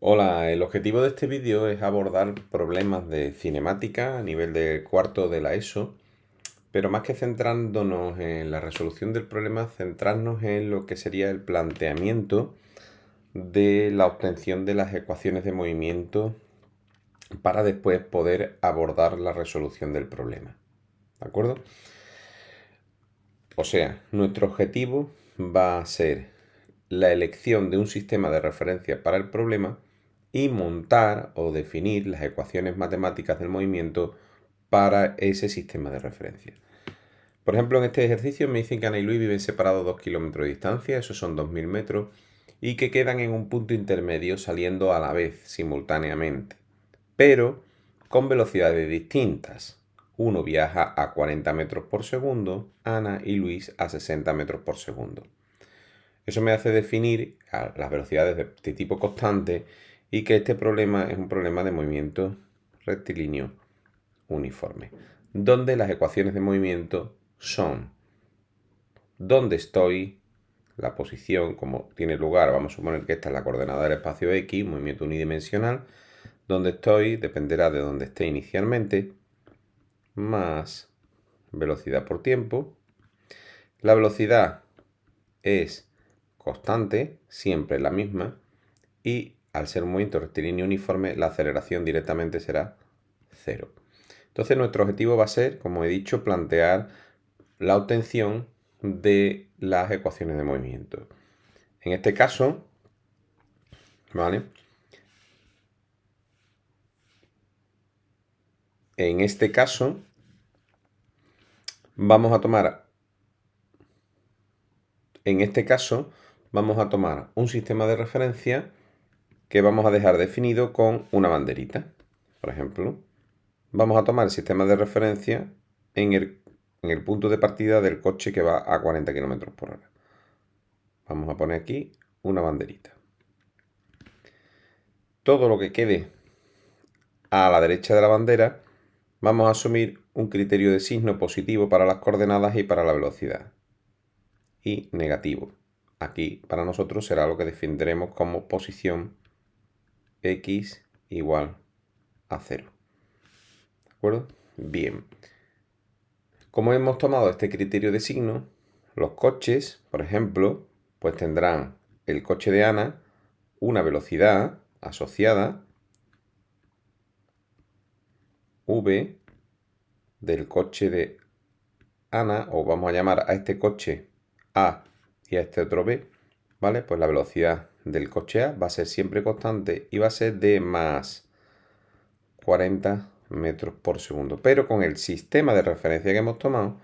Hola, el objetivo de este vídeo es abordar problemas de cinemática a nivel de cuarto de la ESO, pero más que centrándonos en la resolución del problema, centrarnos en lo que sería el planteamiento de la obtención de las ecuaciones de movimiento para después poder abordar la resolución del problema. ¿De acuerdo? O sea, nuestro objetivo va a ser la elección de un sistema de referencia para el problema y montar o definir las ecuaciones matemáticas del movimiento para ese sistema de referencia. Por ejemplo, en este ejercicio me dicen que Ana y Luis viven separados 2 kilómetros de distancia, esos son 2000 metros, y que quedan en un punto intermedio saliendo a la vez, simultáneamente, pero con velocidades distintas. Uno viaja a 40 metros por segundo, Ana y Luis a 60 metros por segundo. Eso me hace definir las velocidades de tipo constante y que este problema es un problema de movimiento rectilíneo uniforme, donde las ecuaciones de movimiento son dónde estoy, la posición, como tiene lugar, vamos a suponer que esta es la coordenada del espacio X, movimiento unidimensional, donde estoy dependerá de donde esté inicialmente, más velocidad por tiempo. La velocidad es constante, siempre la misma, y al ser un movimiento rectilíneo uniforme, la aceleración directamente será cero. Entonces nuestro objetivo va a ser, como he dicho, plantear la obtención de las ecuaciones de movimiento. En este caso, ¿vale? En este caso, vamos a tomar un sistema de referencia que vamos a dejar definido con una banderita. Por ejemplo, vamos a tomar el sistema de referencia en el punto de partida del coche que va a 40 km por hora. Vamos a poner aquí una banderita. Todo lo que quede a la derecha de la bandera, vamos a asumir un criterio de signo positivo para las coordenadas y para la velocidad. Y negativo. Aquí para nosotros será lo que definiremos como posición X igual a 0. ¿De acuerdo? Bien. Como hemos tomado este criterio de signo, los coches, por ejemplo, pues tendrán el coche de Ana una velocidad asociada v del coche de Ana, o vamos a llamar a este coche A y a este otro B, ¿vale? Pues la velocidad del coche A va a ser siempre constante y va a ser de más 40 metros por segundo. Pero con el sistema de referencia que hemos tomado,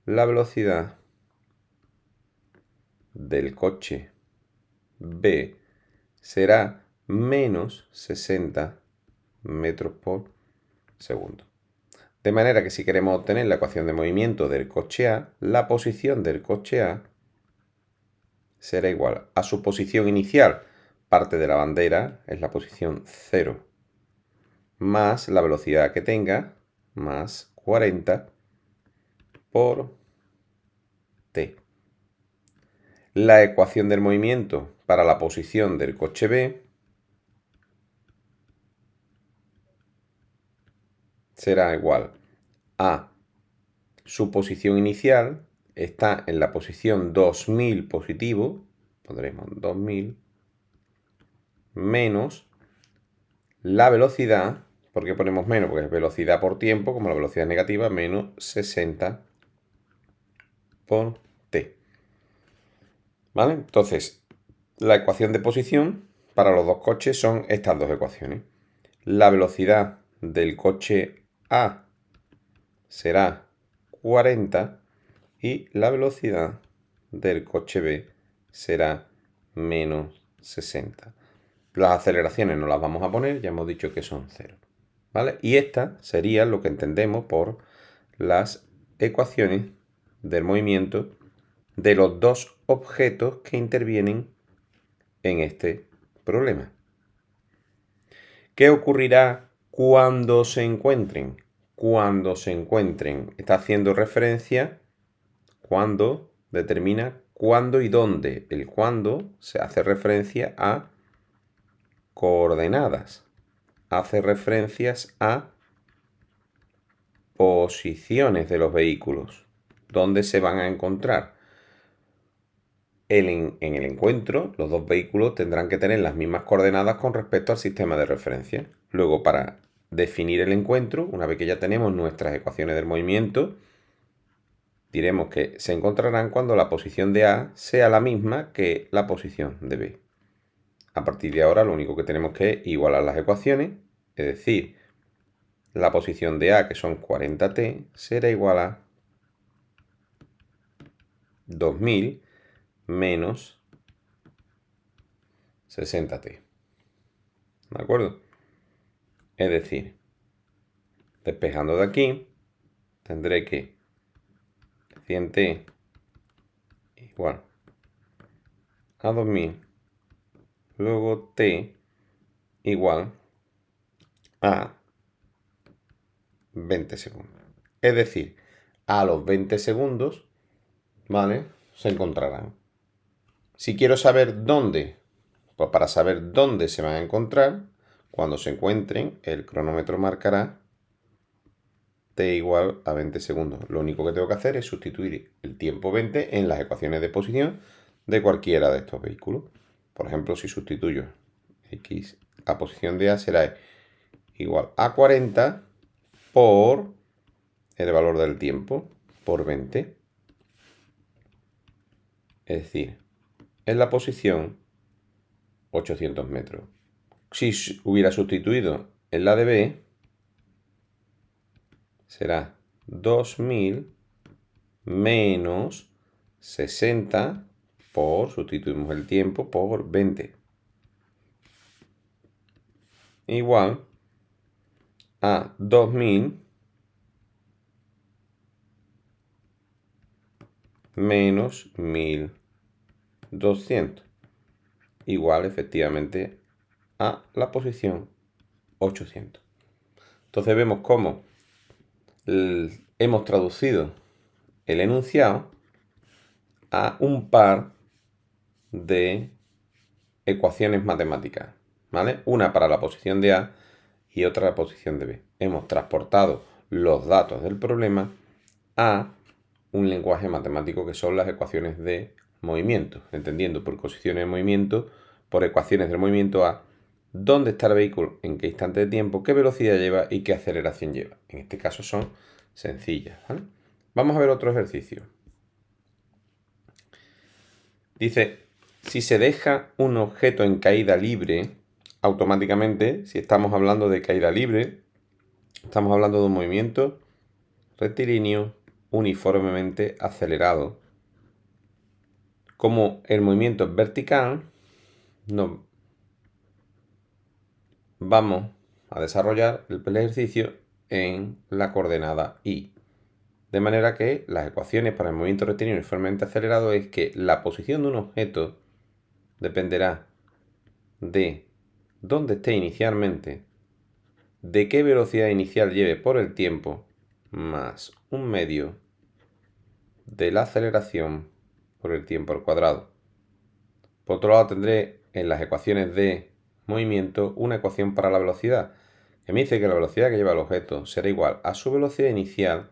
la velocidad del coche B será menos 60 metros por segundo. De manera que si queremos obtener la ecuación de movimiento del coche A, la posición del coche A será igual a su posición inicial, parte de la bandera, es la posición 0, más la velocidad que tenga, más 40 por t. La ecuación del movimiento para la posición del coche B será igual a su posición inicial, está en la posición 2000 positivo, pondremos 2000, menos la velocidad, ¿por qué ponemos menos? Porque es velocidad por tiempo, como la velocidad negativa, menos 60 por t. ¿Vale? Entonces, la ecuación de posición para los dos coches son estas dos ecuaciones. La velocidad del coche A será 40 y la velocidad del coche B será menos 60. Las aceleraciones no las vamos a poner, ya hemos dicho que son 0. ¿Vale? Y esta sería lo que entendemos por las ecuaciones del movimiento de los dos objetos que intervienen en este problema. ¿Qué ocurrirá cuando se encuentren? Cuando se encuentren, está haciendo referencia cuando determina cuándo y dónde. El cuándo se hace referencia a coordenadas. Hace referencias a posiciones de los vehículos, dónde se van a encontrar. En el encuentro, los dos vehículos tendrán que tener las mismas coordenadas con respecto al sistema de referencia. Luego, para definir el encuentro, una vez que ya tenemos nuestras ecuaciones del movimiento, diremos que se encontrarán cuando la posición de A sea la misma que la posición de B. A partir de ahora, lo único que tenemos que igualar las ecuaciones, es decir, la posición de A, que son 40t, será igual a 2000 menos 60t. ¿De acuerdo? Es decir, despejando de aquí, tendré que 100t igual a 2000, luego t igual a 20 segundos. Es decir, a los 20 segundos, ¿vale? Se encontrarán. Si quiero saber dónde, pues para saber dónde se van a encontrar, cuando se encuentren, el cronómetro marcará t igual a 20 segundos. Lo único que tengo que hacer es sustituir el tiempo 20 en las ecuaciones de posición de cualquiera de estos vehículos. Por ejemplo, si sustituyo x a posición de A será igual a 40 por el valor del tiempo, por 20. Es decir, en la posición 800 metros. Si hubiera sustituido en la de B, será 2000 menos 60 por, sustituimos el tiempo, por 20. Igual a 2000 menos 1200. Igual efectivamente a la posición 800. Entonces vemos cómo hemos traducido el enunciado a un par de ecuaciones matemáticas, ¿vale? Una para la posición de A y otra la posición de B. Hemos transportado los datos del problema a un lenguaje matemático que son las ecuaciones de movimiento, entendiendo por posiciones de movimiento, por ecuaciones del movimiento a dónde está el vehículo, en qué instante de tiempo, qué velocidad lleva y qué aceleración lleva. En este caso son sencillas, ¿vale? Vamos a ver otro ejercicio. Dice, si se deja un objeto en caída libre, automáticamente, si estamos hablando de caída libre, estamos hablando de un movimiento rectilíneo uniformemente acelerado. Como el movimiento es vertical, nos vamos a desarrollar el ejercicio en la coordenada y. De manera que las ecuaciones para el movimiento rectilíneo uniformemente acelerado es que la posición de un objeto dependerá de dónde esté inicialmente, de qué velocidad inicial lleve por el tiempo, más un medio de la aceleración por el tiempo al cuadrado. Por otro lado, tendré en las ecuaciones de movimiento una ecuación para la velocidad, que me dice que la velocidad que lleva el objeto será igual a su velocidad inicial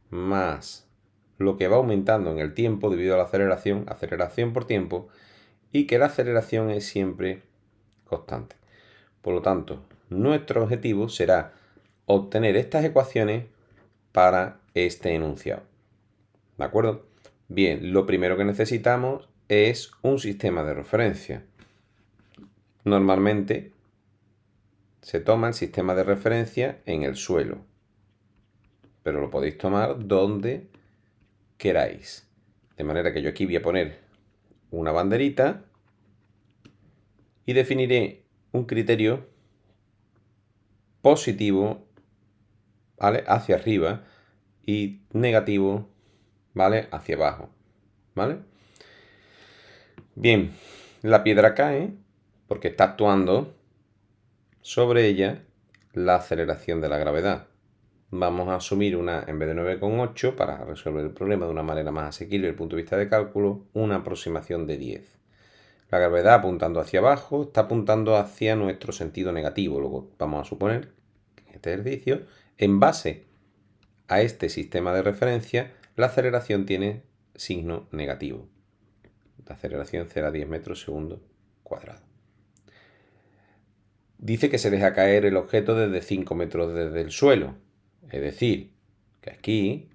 más lo que va aumentando en el tiempo debido a la aceleración por tiempo, y que la aceleración es siempre constante. Por lo tanto, nuestro objetivo será obtener estas ecuaciones para este enunciado. ¿De acuerdo? Bien, lo primero que necesitamos es un sistema de referencia. Normalmente se toma el sistema de referencia en el suelo, pero lo podéis tomar donde queráis. De manera que yo aquí voy a poner una banderita y definiré un criterio positivo, ¿vale?, hacia arriba y negativo, ¿vale?, hacia abajo, ¿vale? Bien, la piedra cae porque está actuando sobre ella la aceleración de la gravedad. Vamos a asumir en vez de 9,8, para resolver el problema de una manera más asequible desde el punto de vista de cálculo, una aproximación de 10. La gravedad apuntando hacia abajo está apuntando hacia nuestro sentido negativo. Luego vamos a suponer que en este ejercicio, en base a este sistema de referencia, la aceleración tiene signo negativo. La aceleración será 10 metros segundo cuadrado. Dice que se deja caer el objeto desde 5 metros desde el suelo. Es decir, que aquí,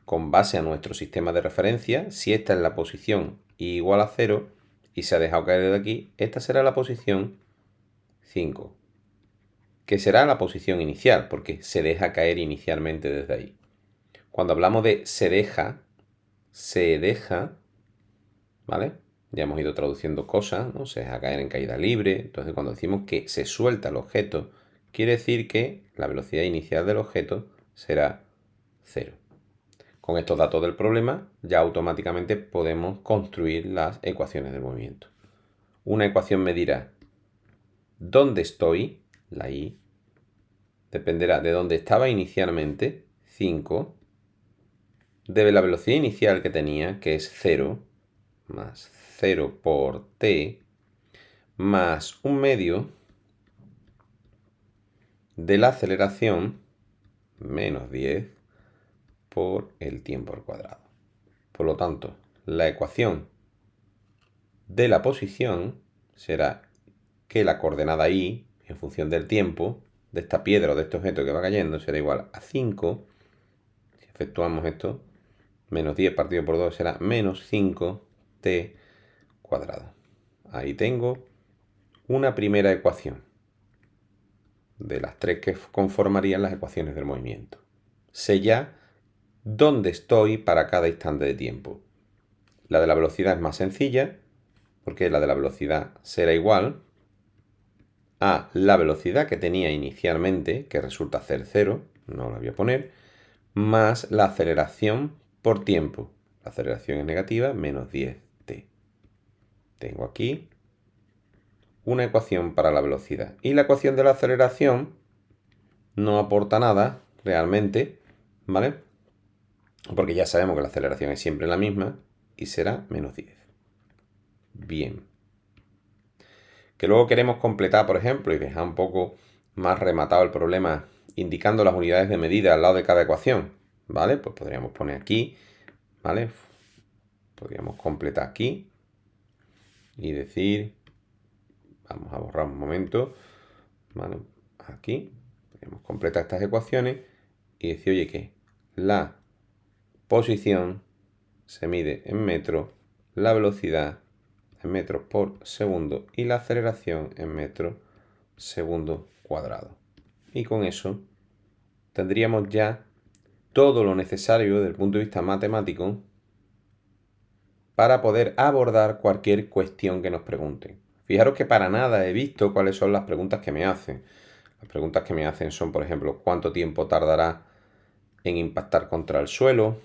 con base a nuestro sistema de referencia, si esta es la posición i igual a 0 y se ha dejado caer desde aquí, esta será la posición 5, que será la posición inicial, porque se deja caer inicialmente desde ahí. Cuando hablamos de se deja, ¿vale? Ya hemos ido traduciendo cosas, ¿no? Se deja caer en caída libre. Entonces, cuando decimos que se suelta el objeto, quiere decir que la velocidad inicial del objeto será 0. Con estos datos del problema, ya automáticamente podemos construir las ecuaciones del movimiento. Una ecuación me dirá dónde estoy, la i, dependerá de dónde estaba inicialmente, 5, de la velocidad inicial que tenía, que es 0, más 0 por t, más un medio de la aceleración, menos 10, por el tiempo al cuadrado. Por lo tanto, la ecuación de la posición será que la coordenada i, en función del tiempo, de esta piedra o de este objeto que va cayendo, será igual a 5. Si efectuamos esto, menos 10 partido por 2 será menos 5t cuadrado. Ahí tengo una primera ecuación de las tres que conformarían las ecuaciones del movimiento. Sé ya dónde estoy para cada instante de tiempo. La de la velocidad es más sencilla, porque la de la velocidad será igual a la velocidad que tenía inicialmente, que resulta ser 0, no la voy a poner, más la aceleración por tiempo. La aceleración es negativa, menos 10t. Tengo aquí una ecuación para la velocidad. Y la ecuación de la aceleración no aporta nada realmente, ¿vale? Porque ya sabemos que la aceleración es siempre la misma y será menos 10. Bien. Que luego queremos completar, por ejemplo, y dejar un poco más rematado el problema indicando las unidades de medida al lado de cada ecuación, ¿vale? Pues podríamos poner aquí, ¿vale? Podríamos completar aquí y decir, vamos a borrar un momento, ¿vale? Aquí, podríamos completar estas ecuaciones y decir, oye, que la posición se mide en metros, la velocidad en metros por segundo y la aceleración en metros segundo cuadrado. Y con eso tendríamos ya todo lo necesario desde el punto de vista matemático para poder abordar cualquier cuestión que nos pregunten. Fijaros que para nada he visto cuáles son las preguntas que me hacen. Las preguntas que me hacen son, por ejemplo, ¿cuánto tiempo tardará en impactar contra el suelo?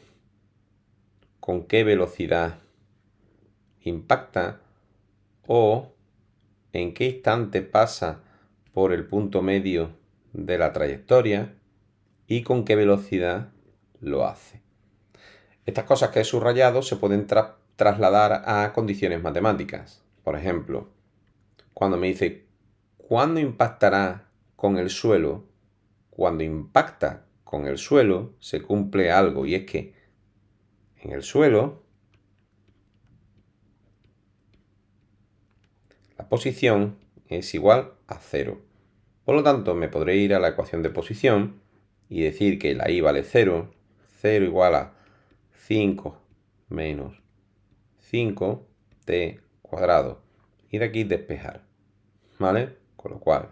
¿Con qué velocidad impacta? ¿O en qué instante pasa por el punto medio de la trayectoria? ¿Y con qué velocidad lo hace? Estas cosas que he subrayado se pueden trasladar a condiciones matemáticas. Por ejemplo, cuando me dice ¿cuándo impactará con el suelo? Cuando impacta con el suelo se cumple algo, y es que en el suelo la posición es igual a 0. Por lo tanto, me podré ir a la ecuación de posición y decir que la i vale 0, 0 igual a 5 menos 5t cuadrado. Y de aquí despejar, ¿vale? Con lo cual,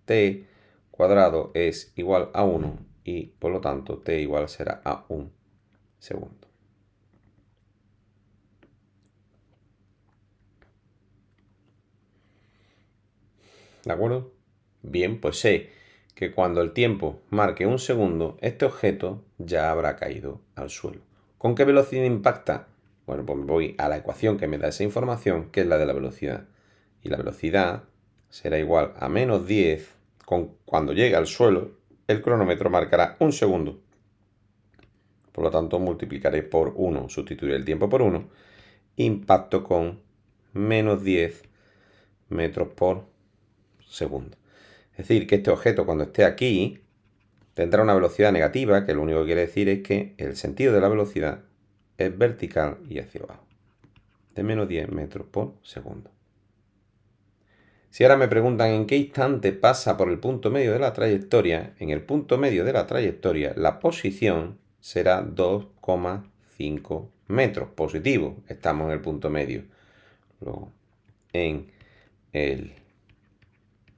t cuadrado es igual a 1 y por lo tanto t igual será a 1 segundo. ¿De acuerdo? Bien, pues sé que cuando el tiempo marque 1 segundo, este objeto ya habrá caído al suelo. ¿Con qué velocidad impacta? Bueno, pues me voy a la ecuación que me da esa información, que es la de la velocidad. Y la velocidad será igual a menos 10. Cuando llegue al suelo, el cronómetro marcará 1 segundo. Por lo tanto, multiplicaré por 1, sustituiré el tiempo por 1. Impacto con menos 10 metros por segundo. Es decir, que este objeto cuando esté aquí tendrá una velocidad negativa, que lo único que quiere decir es que el sentido de la velocidad es vertical y hacia abajo, de menos 10 metros por segundo. Si ahora me preguntan en qué instante pasa por el punto medio de la trayectoria, en el punto medio de la trayectoria la posición será 2,5 metros positivo. Estamos en el punto medio. Luego, en el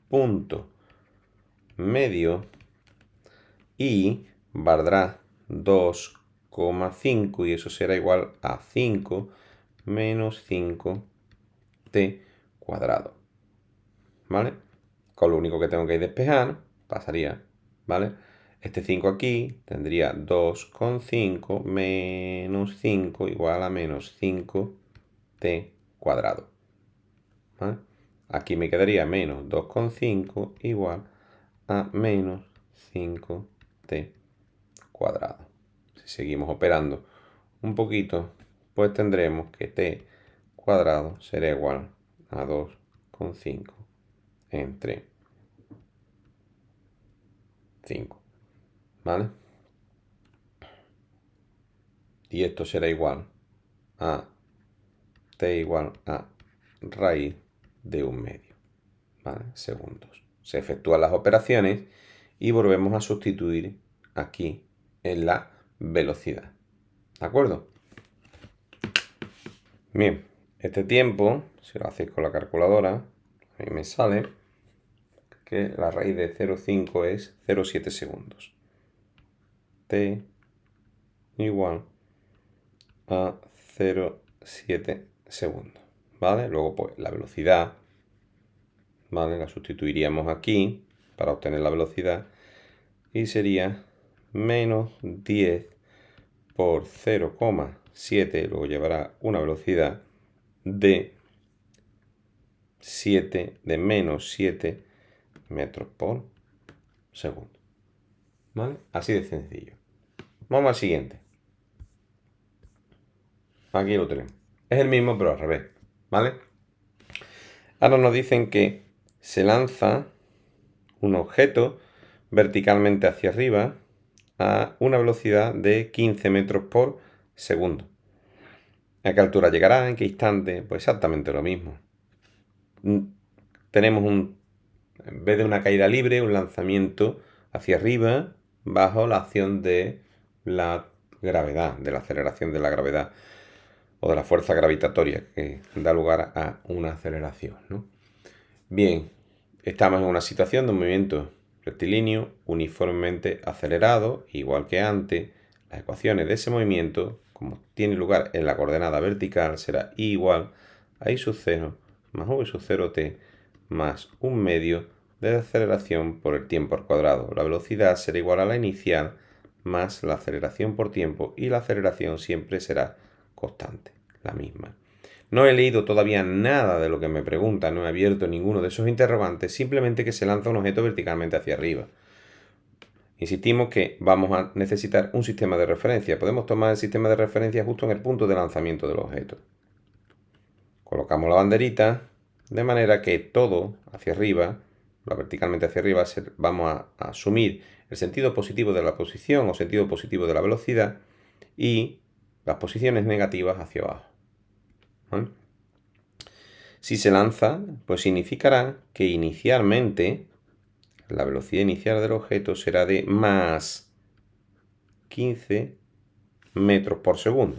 punto medio y valdrá 2,5 y eso será igual a 5 menos 5t cuadrado. ¿Vale? Con lo único que tengo que despejar, pasaría, ¿vale? Este 5 aquí tendría 2,5 menos 5 igual a menos 5t cuadrado. ¿Vale? Aquí me quedaría menos 2,5 igual a menos 5t cuadrado. Si seguimos operando un poquito, pues tendremos que t cuadrado será igual a 2,5 entre 5. ¿Vale? Y esto será igual a t igual a raíz de 1/2. ¿Vale? Segundos. Se efectúan las operaciones y volvemos a sustituir aquí en la velocidad. ¿De acuerdo? Bien, este tiempo, si lo hacéis con la calculadora, a mí me sale que la raíz de 0,5 es 0,7 segundos. T igual a 0,7 segundos. ¿Vale? Luego, pues, la velocidad, ¿vale? La sustituiríamos aquí para obtener la velocidad y sería menos 10 por 0,7, luego llevará una velocidad de menos 7 metros por segundo. ¿Vale? Así de sencillo. Vamos al siguiente. Aquí lo tenemos. Es el mismo, pero al revés. ¿Vale? Ahora nos dicen que se lanza un objeto verticalmente hacia arriba a una velocidad de 15 metros por segundo. ¿A qué altura llegará? ¿En qué instante? Pues exactamente lo mismo. Tenemos en vez de una caída libre, un lanzamiento hacia arriba bajo la acción de la gravedad, de la aceleración de la gravedad o de la fuerza gravitatoria que da lugar a una aceleración, ¿no? Bien, estamos en una situación de un movimiento rectilíneo uniformemente acelerado, igual que antes. Las ecuaciones de ese movimiento, como tiene lugar en la coordenada vertical, será I igual a I sub 0 más V sub 0t más 1/2 de la aceleración por el tiempo al cuadrado. La velocidad será igual a la inicial más la aceleración por tiempo y la aceleración siempre será constante, la misma. No he leído todavía nada de lo que me preguntan, no he abierto ninguno de esos interrogantes, simplemente que se lanza un objeto verticalmente hacia arriba. Insistimos que vamos a necesitar un sistema de referencia. Podemos tomar el sistema de referencia justo en el punto de lanzamiento del objeto. Colocamos la banderita de manera que todo hacia arriba, verticalmente hacia arriba, vamos a asumir el sentido positivo de la posición o sentido positivo de la velocidad y las posiciones negativas hacia abajo. ¿Vale? Si se lanza, pues significará que inicialmente la velocidad inicial del objeto será de más 15 metros por segundo.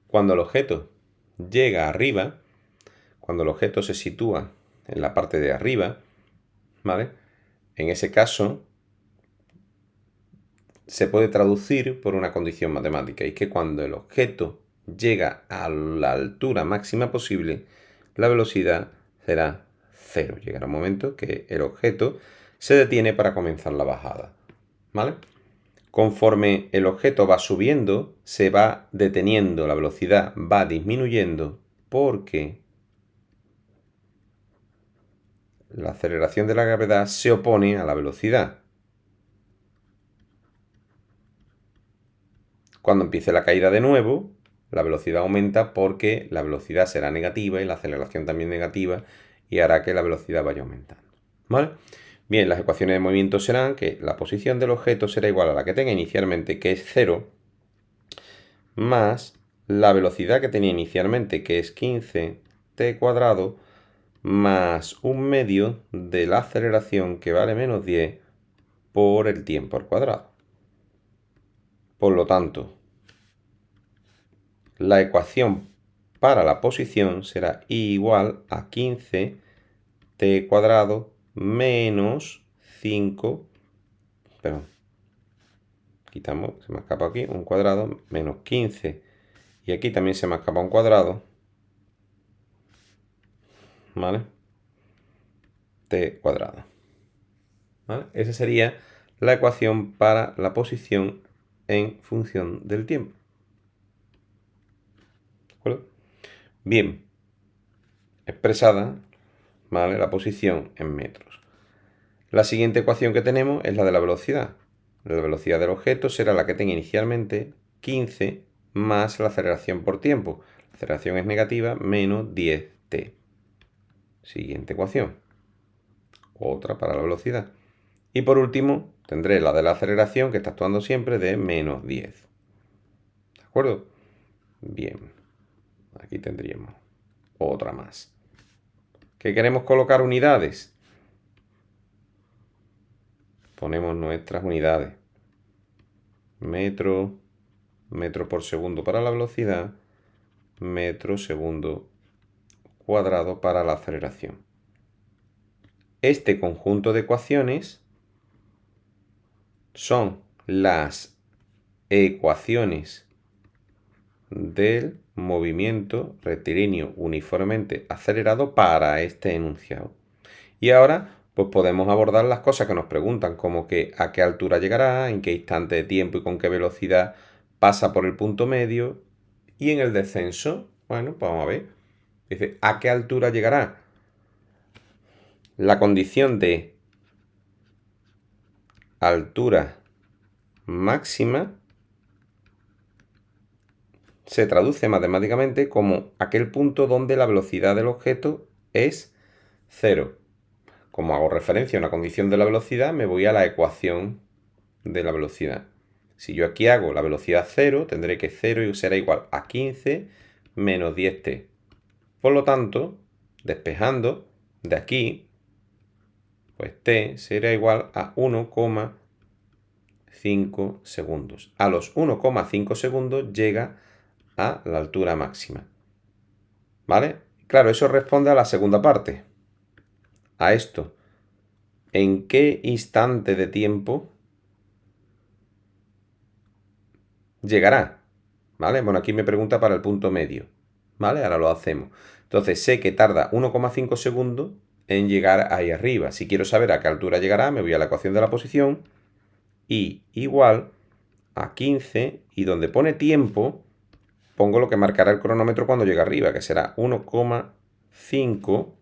Cuando el objeto llega arriba, cuando el objeto se sitúa en la parte de arriba, ¿vale? En ese caso se puede traducir por una condición matemática, y es que cuando el objeto llega a la altura máxima posible, la velocidad será 0. Llegará un momento que el objeto se detiene para comenzar la bajada, ¿vale? Conforme el objeto va subiendo, se va deteniendo, la velocidad va disminuyendo porque la aceleración de la gravedad se opone a la velocidad. Cuando empiece la caída de nuevo, la velocidad aumenta porque la velocidad será negativa y la aceleración también negativa y hará que la velocidad vaya aumentando. ¿Vale? Bien, las ecuaciones de movimiento serán que la posición del objeto será igual a la que tenga inicialmente, que es 0, más la velocidad que tenía inicialmente, que es 15t², más un medio de la aceleración, que vale menos 10, por el tiempo al cuadrado. Por lo tanto, la ecuación para la posición será igual a 15t² menos 5, perdón, quitamos, se me ha escapado aquí, un cuadrado, menos 15, y aquí también se me ha escapado un cuadrado, ¿vale? t². ¿Vale? Esa sería la ecuación para la posición en función del tiempo. ¿De acuerdo? Bien, expresada, ¿vale?, la posición en metros. La siguiente ecuación que tenemos es la de la velocidad. La velocidad del objeto será la que tenga inicialmente 15 más la aceleración por tiempo. La aceleración es negativa, menos 10t. Siguiente ecuación. Otra para la velocidad. Y por último, tendré la de la aceleración, que está actuando siempre, de menos 10. ¿De acuerdo? Bien. Aquí tendríamos otra más. ¿Qué queremos colocar unidades? Ponemos nuestras unidades. Metro, metro por segundo para la velocidad, metro segundo cuadrado para la aceleración. Este conjunto de ecuaciones son las ecuaciones del movimiento rectilíneo uniformemente acelerado para este enunciado. Y ahora pues podemos abordar las cosas que nos preguntan, como que a qué altura llegará, en qué instante de tiempo y con qué velocidad pasa por el punto medio. Y en el descenso, bueno, pues vamos a ver. Dice, ¿a qué altura llegará? La condición de altura máxima se traduce matemáticamente como aquel punto donde la velocidad del objeto es 0. Como hago referencia a una condición de la velocidad, me voy a la ecuación de la velocidad. Si yo aquí hago la velocidad 0, tendré que 0 será igual a 15 menos 10t. Por lo tanto, despejando de aquí, pues t será igual a 1,5 segundos. A los 1,5 segundos llega a la altura máxima. ¿Vale? Claro, eso responde a la segunda parte. A esto. ¿En qué instante de tiempo llegará? ¿Vale? Bueno, aquí me pregunta para el punto medio. ¿Vale? Ahora lo hacemos. Entonces sé que tarda 1,5 segundos en llegar ahí arriba. Si quiero saber a qué altura llegará, me voy a la ecuación de la posición y igual a 15, y donde pone tiempo pongo lo que marcará el cronómetro cuando llegue arriba, que será 1,5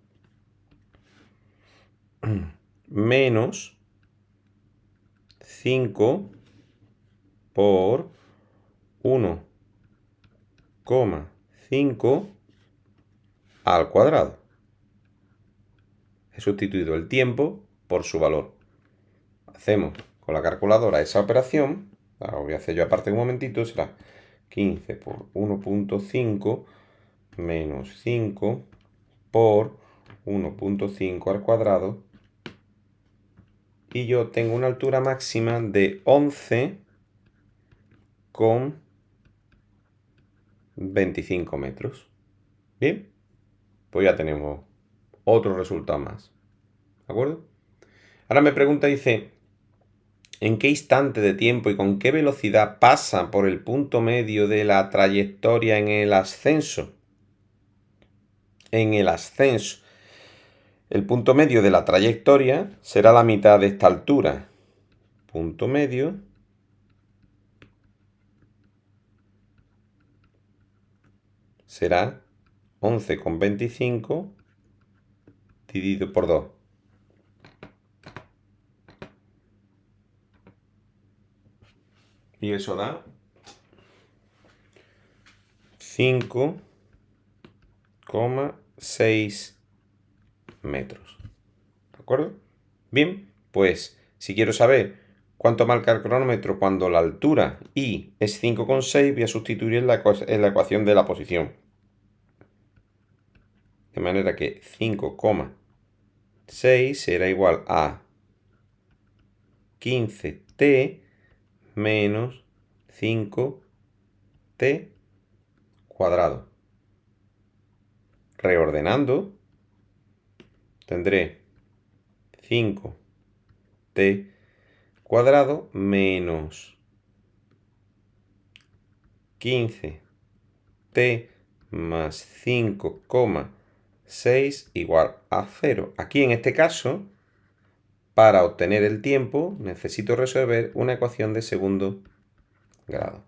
menos 5 por 1,5 al cuadrado. He sustituido el tiempo por su valor. Hacemos con la calculadora esa operación. La voy a hacer yo aparte un momentito. Será 15 por 1,5 menos 5 por 1,5 al cuadrado. Y yo tengo una altura máxima de 11,25 metros. Bien, pues ya tenemos otro resultado más. ¿De acuerdo? Ahora me pregunta, dice, ¿en qué instante de tiempo y con qué velocidad pasa por el punto medio de la trayectoria en el ascenso? En el ascenso. El punto medio de la trayectoria será la mitad de esta altura. Punto medio será 11,25 dividido por 2. Y eso da 5,6 metros. ¿De acuerdo? Bien, pues si quiero saber cuánto marca el cronómetro cuando la altura I es 5,6, voy a sustituir en la ecuación de la posición. De manera que 5,6 será igual a 15t menos 5t cuadrado. Reordenando, tendré 5t cuadrado menos 15t más 5,6 igual a 0. Aquí en este caso, para obtener el tiempo, necesito resolver una ecuación de segundo grado.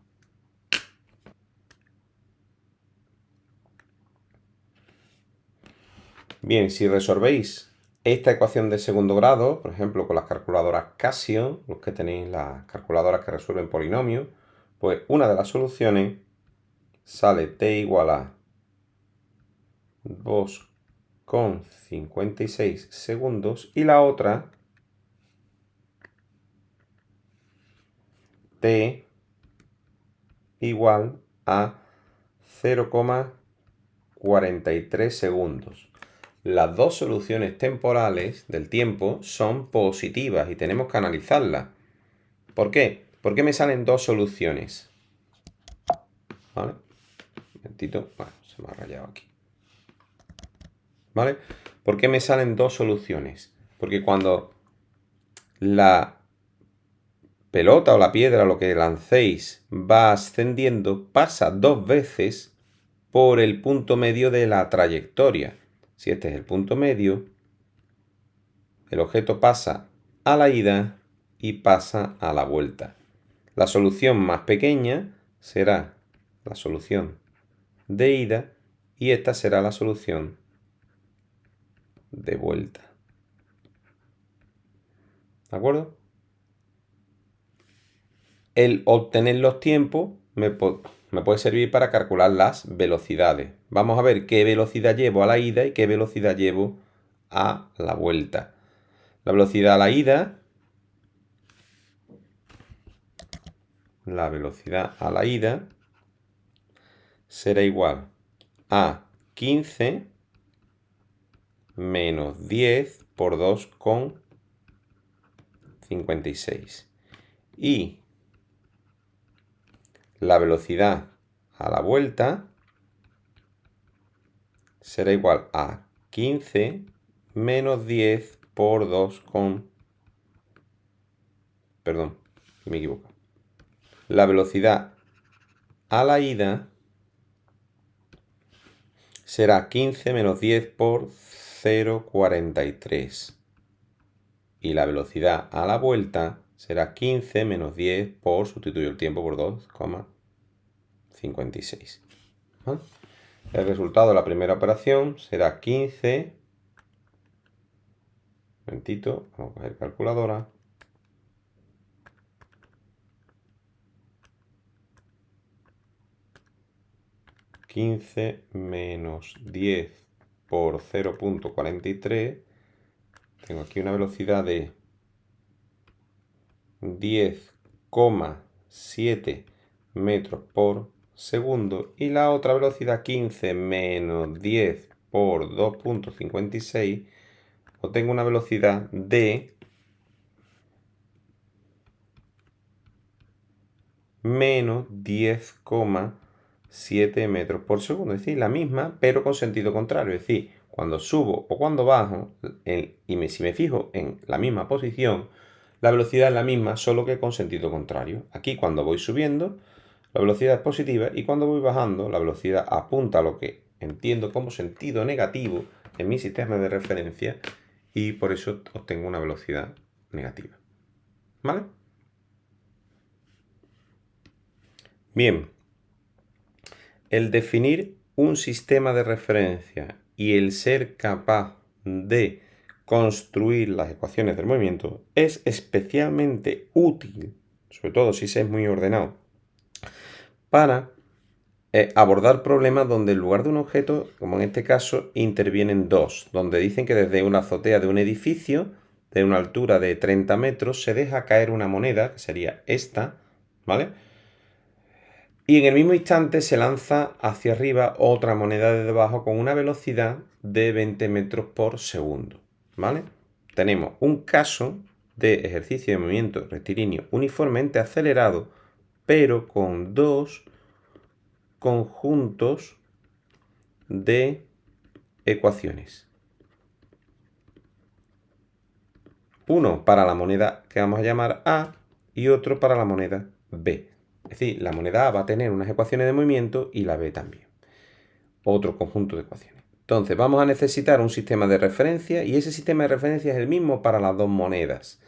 Bien, si resolvéis esta ecuación de segundo grado, por ejemplo, con las calculadoras Casio, los que tenéis las calculadoras que resuelven polinomios, pues una de las soluciones sale t igual a 2,56 segundos y la otra t igual a 0,43 segundos. Las dos soluciones temporales del tiempo son positivas y tenemos que analizarlas. ¿Por qué? ¿Por qué me salen dos soluciones? ¿Vale? Un momentito. Bueno, se me ha rayado aquí. ¿Vale? ¿Por qué me salen dos soluciones? Porque cuando la pelota o la piedra, lo que lancéis, va ascendiendo, pasa dos veces por el punto medio de la trayectoria. Si este es el punto medio, el objeto pasa a la ida y pasa a la vuelta. La solución más pequeña será la solución de ida y esta será la solución de vuelta. ¿De acuerdo? El obtener los tiempos me puede servir para calcular las velocidades. Vamos a ver qué velocidad llevo a la ida y qué velocidad llevo a la vuelta. La velocidad a la ida, será igual a 15 menos 10 por 2,56. Y la velocidad a la vuelta será igual a 15 menos 10 por 2, perdón, me equivoco. La velocidad a la ida será 15 menos 10 por 0,43. Y la velocidad a la vuelta será 15 menos 10 por, sustituyo el tiempo por 2,56. ¿Vale? El resultado de la primera operación será 15. Un momentito, vamos a coger calculadora. 15 menos 10 por 0,43. Tengo aquí una velocidad de 10,7 metros por segundo y la otra velocidad 15 menos 10 por 2,56 obtengo una velocidad de menos 10,7 metros por segundo. Es decir, la misma, pero con sentido contrario. Es decir, cuando subo o cuando bajo, si me fijo en la misma posición, la velocidad es la misma, solo que con sentido contrario. Aquí cuando voy subiendo, la velocidad es positiva y cuando voy bajando, la velocidad apunta a lo que entiendo como sentido negativo en mi sistema de referencia y por eso obtengo una velocidad negativa. ¿Vale? Bien, el definir un sistema de referencia y el ser capaz de construir las ecuaciones del movimiento es especialmente útil, sobre todo si se es muy ordenado, para abordar problemas donde en lugar de un objeto, como en este caso, intervienen dos, donde dicen que desde una azotea de un edificio, de una altura de 30 metros, se deja caer una moneda, que sería esta, ¿vale? Y en el mismo instante se lanza hacia arriba otra moneda de debajo con una velocidad de 20 metros por segundo, ¿vale? Tenemos un caso de ejercicio de movimiento rectilíneo uniformemente acelerado, pero con dos conjuntos de ecuaciones. Uno para la moneda que vamos a llamar A y otro para la moneda B. Es decir, la moneda A va a tener unas ecuaciones de movimiento y la B también. Otro conjunto de ecuaciones. Entonces vamos a necesitar un sistema de referencia y ese sistema de referencia es el mismo para las dos monedas.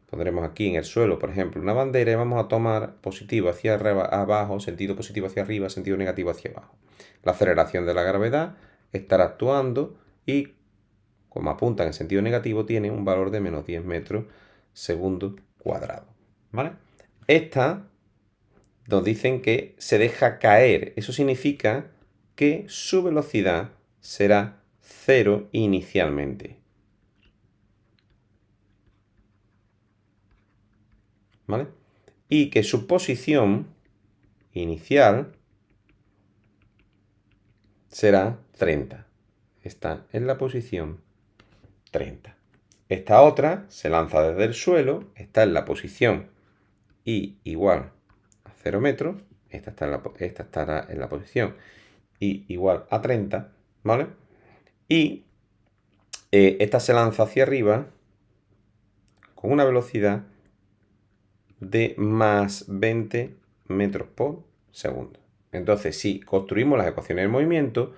Pondremos aquí en el suelo, por ejemplo, una bandera y vamos a tomar positivo hacia abajo, sentido positivo hacia arriba, sentido negativo hacia abajo. La aceleración de la gravedad estará actuando y, como apunta en sentido negativo, tiene un valor de menos 10 metros segundo cuadrado. ¿Vale? Esta nos dicen que se deja caer. Eso significa que su velocidad será 0 inicialmente. ¿Vale? Y que su posición inicial será 30. Está en la posición 30. Esta otra se lanza desde el suelo, está en la posición I igual a 0 metros. Esta estará en la posición I igual a 30, ¿vale? Y esta se lanza hacia arriba con una velocidad de más 20 metros por segundo. Entonces, si construimos las ecuaciones del movimiento,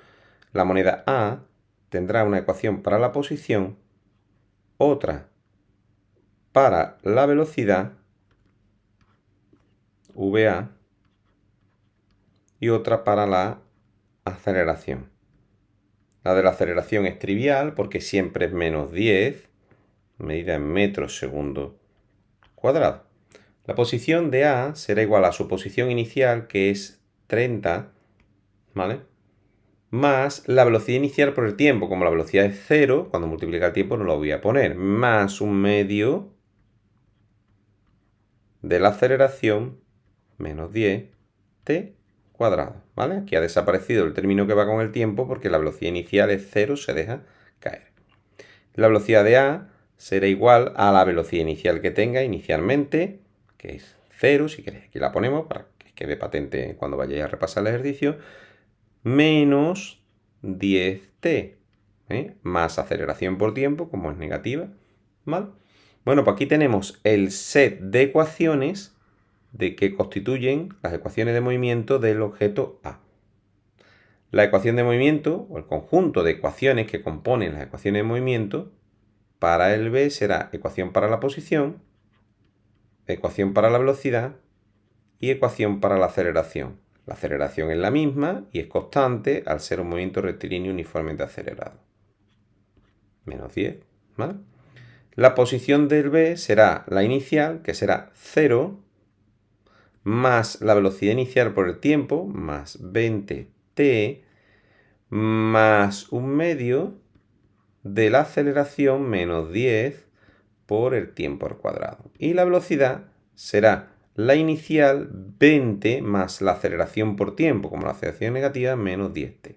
la moneda A tendrá una ecuación para la posición, otra para la velocidad, VA, y otra para la aceleración. La de la aceleración es trivial porque siempre es menos 10, medida en metros segundo cuadrado. La posición de A será igual a su posición inicial, que es 30, ¿vale? Más la velocidad inicial por el tiempo. Como la velocidad es 0, cuando multiplica el tiempo no lo voy a poner. Más un medio de la aceleración, menos 10, t cuadrado, ¿vale? Aquí ha desaparecido el término que va con el tiempo porque la velocidad inicial es 0, se deja caer. La velocidad de A será igual a la velocidad inicial que tenga inicialmente, que es 0, si queréis aquí la ponemos para que quede patente cuando vayáis a repasar el ejercicio, menos 10t, más aceleración por tiempo, como es negativa, ¿vale? Bueno, pues aquí tenemos el set de ecuaciones de que constituyen las ecuaciones de movimiento del objeto A. La ecuación de movimiento, o el conjunto de ecuaciones que componen las ecuaciones de movimiento, para el B será ecuación para la posición, ecuación para la velocidad y ecuación para la aceleración. La aceleración es la misma y es constante al ser un movimiento rectilíneo uniformemente acelerado. Menos 10, ¿vale? La posición del B será la inicial, que será 0, más la velocidad inicial por el tiempo, más 20t, más un medio de la aceleración, menos 10, por el tiempo al cuadrado. Y la velocidad será la inicial 20 más la aceleración por tiempo, como la aceleración negativa, menos 10t.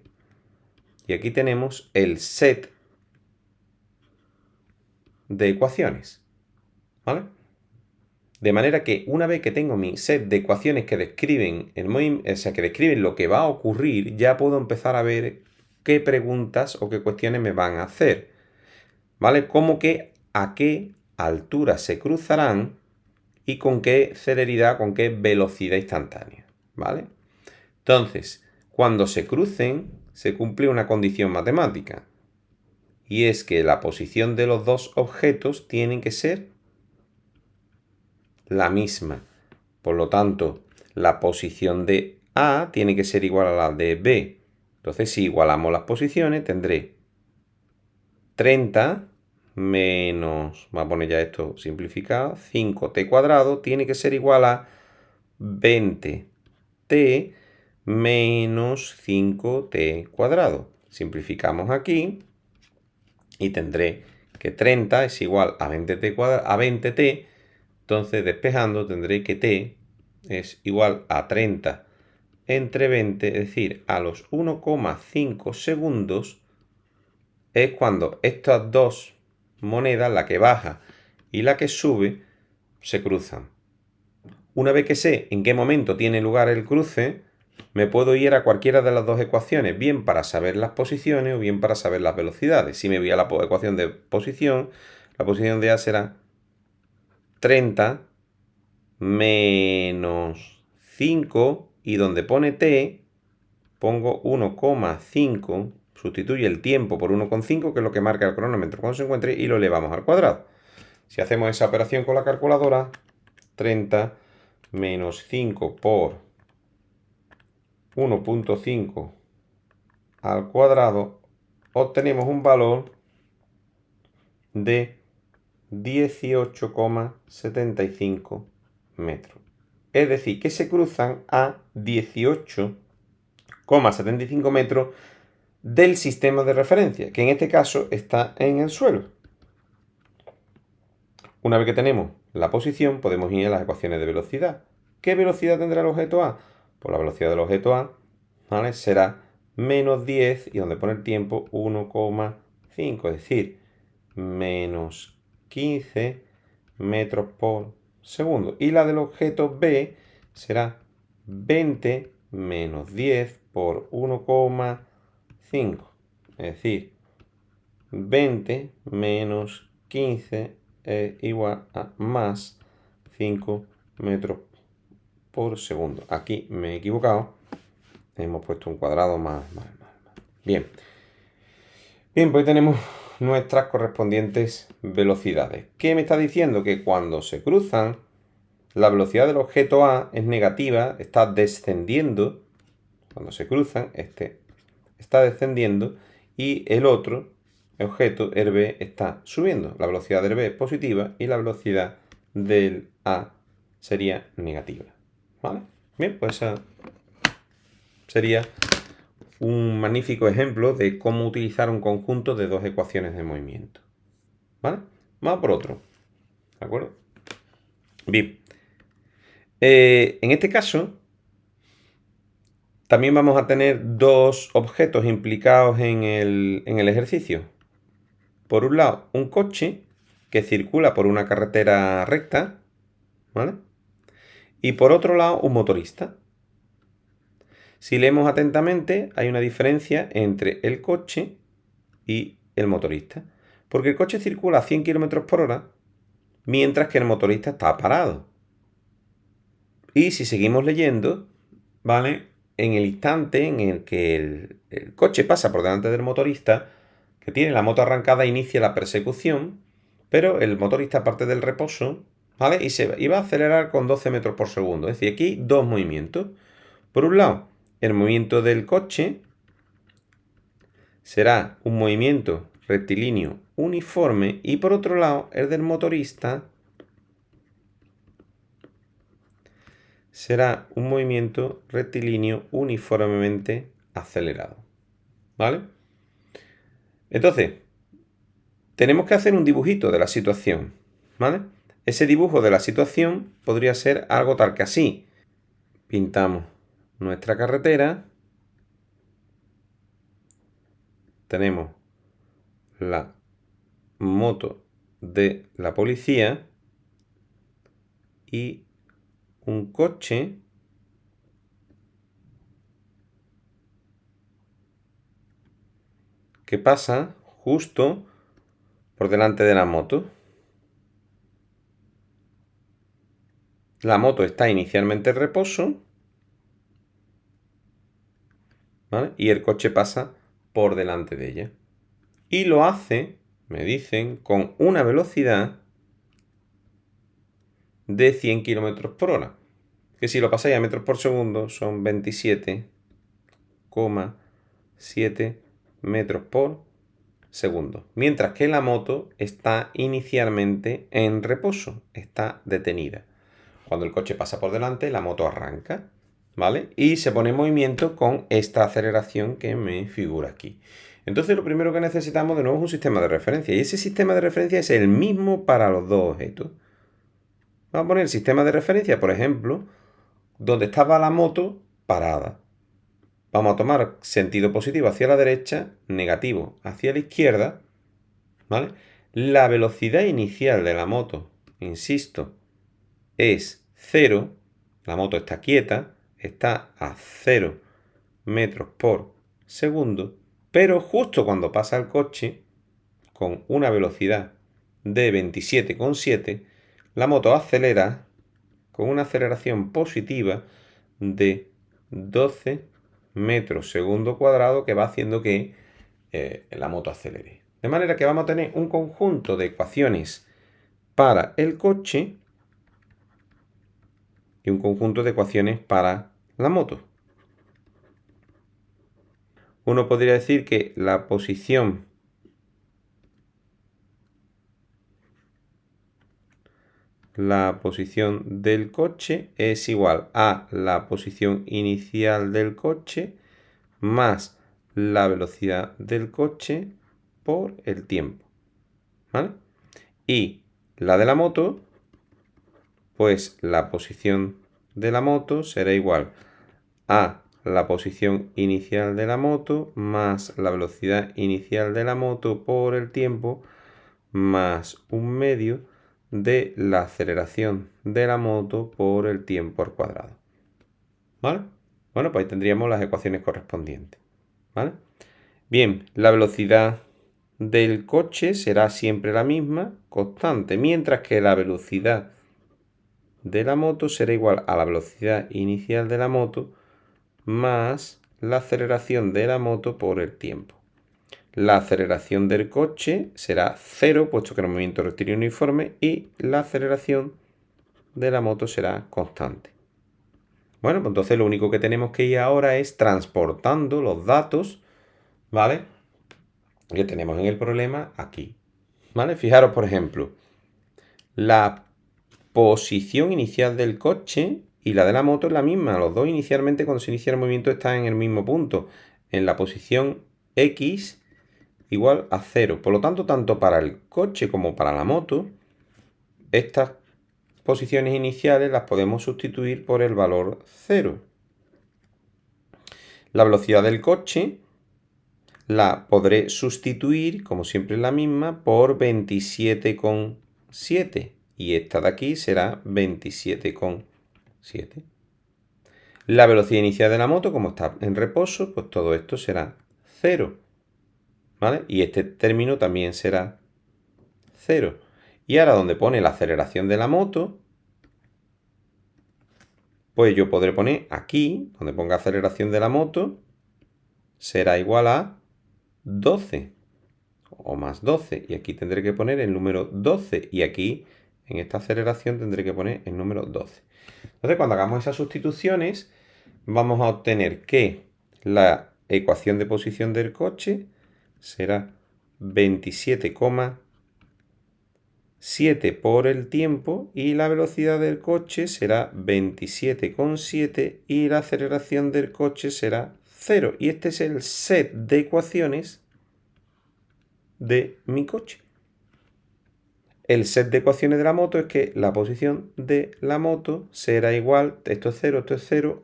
Y aquí tenemos el set de ecuaciones, ¿vale? De manera que una vez que tengo mi set de ecuaciones que describen que describen lo que va a ocurrir, ya puedo empezar a ver qué preguntas o qué cuestiones me van a hacer, ¿vale? Como que a qué altura se cruzarán y con qué celeridad, con qué velocidad instantánea, ¿vale? Entonces, cuando se crucen, se cumple una condición matemática, y es que la posición de los dos objetos tiene que ser la misma. Por lo tanto, la posición de A tiene que ser igual a la de B. Entonces, si igualamos las posiciones, tendré 30 menos, vamos a poner ya esto simplificado, 5t cuadrado tiene que ser igual a 20t menos 5t cuadrado. Simplificamos aquí y tendré que 30 es igual a 20t cuadrado, a 20t. Entonces, despejando, tendré que t es igual a 30 entre 20, es decir, a los 1,5 segundos es cuando estas dos monedas, la que baja y la que sube, se cruzan. Una vez que sé en qué momento tiene lugar el cruce, me puedo ir a cualquiera de las dos ecuaciones, bien para saber las posiciones o bien para saber las velocidades. Si me voy a la ecuación de posición, la posición de A será 30 menos 5 y donde pone t pongo 1,5, sustituye el tiempo por 1,5 que es lo que marca el cronómetro cuando se encuentre y lo elevamos al cuadrado. Si hacemos esa operación con la calculadora, 30 menos 5 por 1,5 al cuadrado, obtenemos un valor de 18,75 metros. Es decir, que se cruzan a 18,75 metros del sistema de referencia, que en este caso está en el suelo. Una vez que tenemos la posición, podemos ir a las ecuaciones de velocidad. ¿Qué velocidad tendrá el objeto A? Pues la velocidad del objeto A, ¿vale?, será menos 10 y donde pone el tiempo 1,5, es decir, menos 15 metros por segundo. Y la del objeto B será 20 menos 10 por 1,5. Es decir, 20 menos 15 es igual a más 5 metros por segundo. Aquí me he equivocado. Hemos puesto un cuadrado más. Bien. Bien, pues tenemos nuestras correspondientes velocidades. ¿Qué me está diciendo? Que cuando se cruzan, la velocidad del objeto A es negativa, está descendiendo. Cuando se cruzan, este está descendiendo y el otro objeto, el B, está subiendo. La velocidad del B es positiva y la velocidad del A sería negativa. ¿Vale? Bien, pues esa sería un magnífico ejemplo de cómo utilizar un conjunto de dos ecuaciones de movimiento. ¿Vale? Vamos por otro. ¿De acuerdo? Bien. En este caso, también vamos a tener dos objetos implicados en el ejercicio. Por un lado, un coche que circula por una carretera recta, ¿vale? Y por otro lado, un motorista. Si leemos atentamente, hay una diferencia entre el coche y el motorista. Porque el coche circula a 100 km por hora, mientras que el motorista está parado. Y si seguimos leyendo, ¿vale?, en el instante en el que el coche pasa por delante del motorista, que tiene la moto arrancada, inicia la persecución, pero el motorista parte del reposo, ¿vale?, y va a acelerar con 12 metros por segundo. Es decir, aquí dos movimientos. Por un lado, el movimiento del coche será un movimiento rectilíneo uniforme y por otro lado, el del motorista será un movimiento rectilíneo uniformemente acelerado. ¿Vale? Entonces, tenemos que hacer un dibujito de la situación. ¿Vale? Ese dibujo de la situación podría ser algo tal que así. Pintamos nuestra carretera. Tenemos la moto de la policía y un coche que pasa justo por delante de la moto. La moto está inicialmente en reposo, ¿vale?, y el coche pasa por delante de ella. Y lo hace, me dicen, con una velocidad de 100 km por hora. Que si lo pasáis a metros por segundo son 27,7 metros por segundo. Mientras que la moto está inicialmente en reposo, está detenida. Cuando el coche pasa por delante, la moto arranca. ¿vale? Y se pone en movimiento con esta aceleración que me figura aquí. Entonces lo primero que necesitamos de nuevo es un sistema de referencia. Y ese sistema de referencia es el mismo para los dos objetos. Vamos a poner el sistema de referencia, por ejemplo, donde estaba la moto parada. Vamos a tomar sentido positivo hacia la derecha, negativo hacia la izquierda, ¿vale? La velocidad inicial de la moto, insisto, es 0. La moto está quieta, está a 0 metros por segundo, pero justo cuando pasa el coche, con una velocidad de 27,7, la moto acelera con una aceleración positiva de 12 metros segundo cuadrado, que va haciendo que la moto acelere. De manera que vamos a tener un conjunto de ecuaciones para el coche y un conjunto de ecuaciones para la moto. Uno podría decir que la posición del coche es igual a la posición inicial del coche más la velocidad del coche por el tiempo, ¿vale? Y la de la moto, pues la posición de la moto será igual a la posición inicial de la moto más la velocidad inicial de la moto por el tiempo más un medio de la aceleración de la moto por el tiempo al cuadrado. ¿Vale? Bueno, pues ahí tendríamos las ecuaciones correspondientes. ¿Vale? Bien, la velocidad del coche será siempre la misma, constante, mientras que la velocidad de la moto será igual a la velocidad inicial de la moto más la aceleración de la moto por el tiempo. La aceleración del coche será 0, puesto que el movimiento rectilíneo uniforme, y la aceleración de la moto será constante. Bueno, pues entonces lo único que tenemos que ir ahora es transportando los datos, ¿vale?, que tenemos en el problema aquí. ¿Vale? Fijaros, por ejemplo, la posición inicial del coche y la de la moto es la misma. Los dos inicialmente, cuando se inicia el movimiento, están en el mismo punto, en la posición X igual a 0. Por lo tanto, tanto para el coche como para la moto, estas posiciones iniciales las podemos sustituir por el valor 0. La velocidad del coche la podré sustituir, como siempre es la misma, por 27,7. Y esta de aquí será 27,7. La velocidad inicial de la moto, como está en reposo, pues todo esto será 0. ¿Vale? Y este término también será 0. Y ahora donde pone la aceleración de la moto, pues yo podré poner aquí, donde ponga aceleración de la moto, será igual a 12 o más 12. Y aquí tendré que poner el número 12. Y aquí, en esta aceleración, tendré que poner el número 12. Entonces, cuando hagamos esas sustituciones, vamos a obtener que la ecuación de posición del coche será 27,7 por el tiempo, y la velocidad del coche será 27,7 y la aceleración del coche será 0. Y este es el set de ecuaciones de mi coche. El set de ecuaciones de la moto es que la posición de la moto será igual, esto es 0,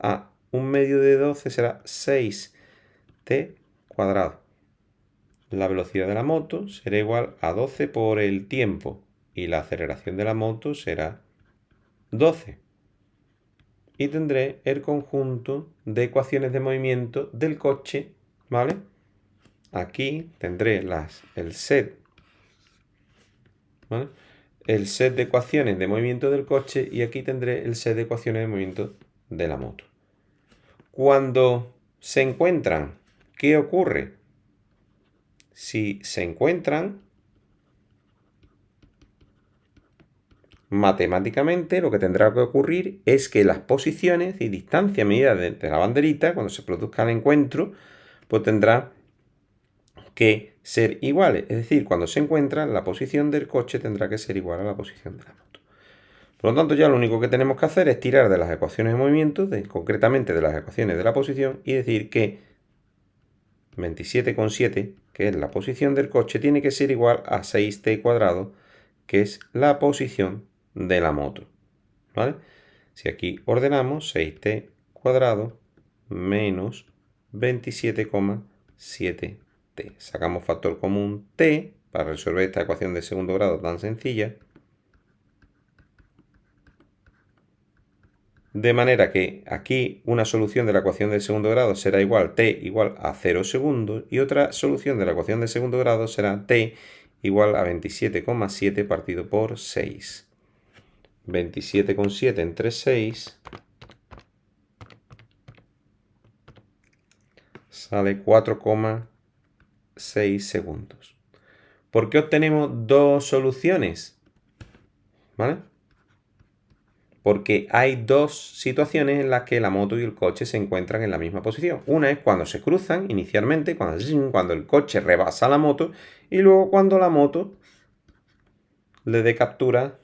a un medio de 12 será 6t cuadrado. La velocidad de la moto será igual a 12 por el tiempo y la aceleración de la moto será 12. Y tendré el conjunto de ecuaciones de movimiento del coche, ¿vale? Aquí tendré el set, ¿vale?, el set de ecuaciones de movimiento del coche, y aquí tendré el set de ecuaciones de movimiento de la moto. Cuando se encuentran, ¿qué ocurre? Si se encuentran, matemáticamente lo que tendrá que ocurrir es que las posiciones y distancia medida de la banderita, cuando se produzca el encuentro, pues tendrá que ser iguales. Es decir, cuando se encuentran, la posición del coche tendrá que ser igual a la posición de la moto. Por lo tanto, ya lo único que tenemos que hacer es tirar de las ecuaciones de movimiento, concretamente de las ecuaciones de la posición, y decir que 27,7, que es la posición del coche, tiene que ser igual a 6t cuadrado, que es la posición de la moto. ¿Vale? Si aquí ordenamos 6t cuadrado menos 27,7t. Sacamos factor común t para resolver esta ecuación de segundo grado tan sencilla. De manera que aquí una solución de la ecuación de segundo grado será igual t igual a 0 segundos y otra solución de la ecuación de segundo grado será t igual a 27,7 partido por 6. 27,7 entre 6 sale 4,6 segundos. ¿Por qué obtenemos dos soluciones? ¿Vale? Porque hay dos situaciones en las que la moto y el coche se encuentran en la misma posición. Una es cuando se cruzan inicialmente, cuando el coche rebasa a la moto, y luego cuando la moto le dé captura